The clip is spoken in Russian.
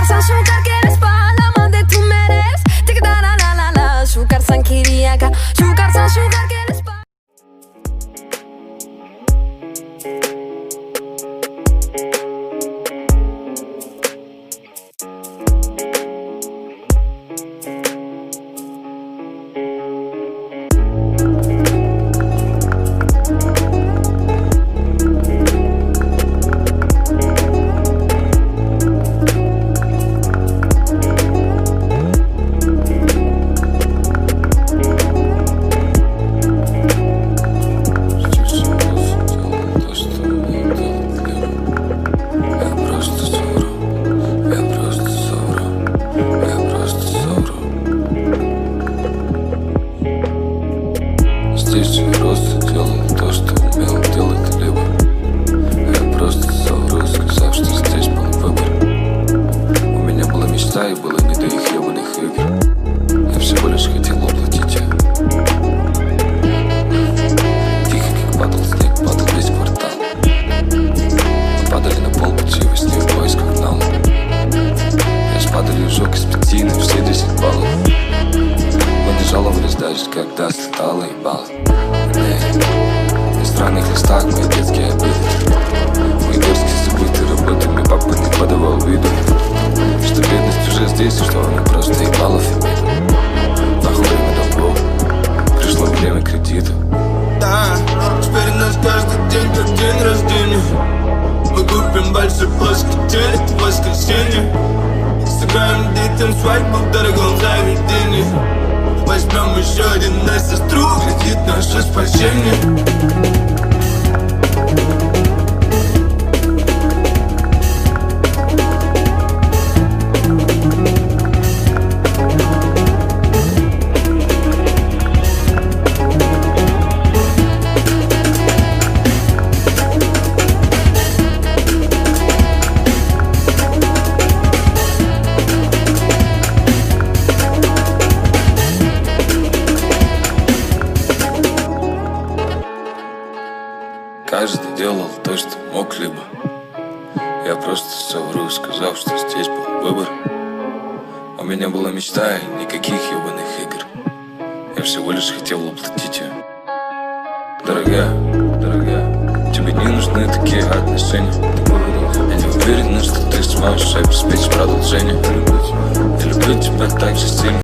Șucar quieres pa' la amante tú me eres. Tic da la la la la. Șucar să închiria ca. Șucar să șucar quieres pa'. Здесь я просто делал то, что умел делать либо. Я просто совру, сказав, что здесь был выбор. У меня была мечта и было не до их ебаных игр. Я всего лишь хотел уплатить ее. Тихо, как падал снег, падал весь квартал. Мы падали на полпути во сне в поисках нам. Я спадали ужок из 5 на все 10 баллов. Мы не жаловались даже, когда стало ебало. На странных листах мои детские обиды. Мои дерзкие забытые работами папа не подавал виду, что бедность уже здесь и что она просто ебалов имеет. Нахуй время долгов, пришло время кредита. Да, теперь у нас каждый день как день рождения. Мы купим большой плоскотель в воскресенье. Сыграем детям свадьбу в дорогом заведении. Возьмем еще один на сестру, кредит наше спасение. Каждый делал то, что мог, либо я просто совру, сказав, что здесь был выбор. У меня была мечта и никаких ебаных игр. Я всего лишь хотел уплатить ее. Дорогая, тебе не нужны такие отношения. Я не уверен, что ты сможешь обеспечить продолжение. Я люблю тебя так же сильно.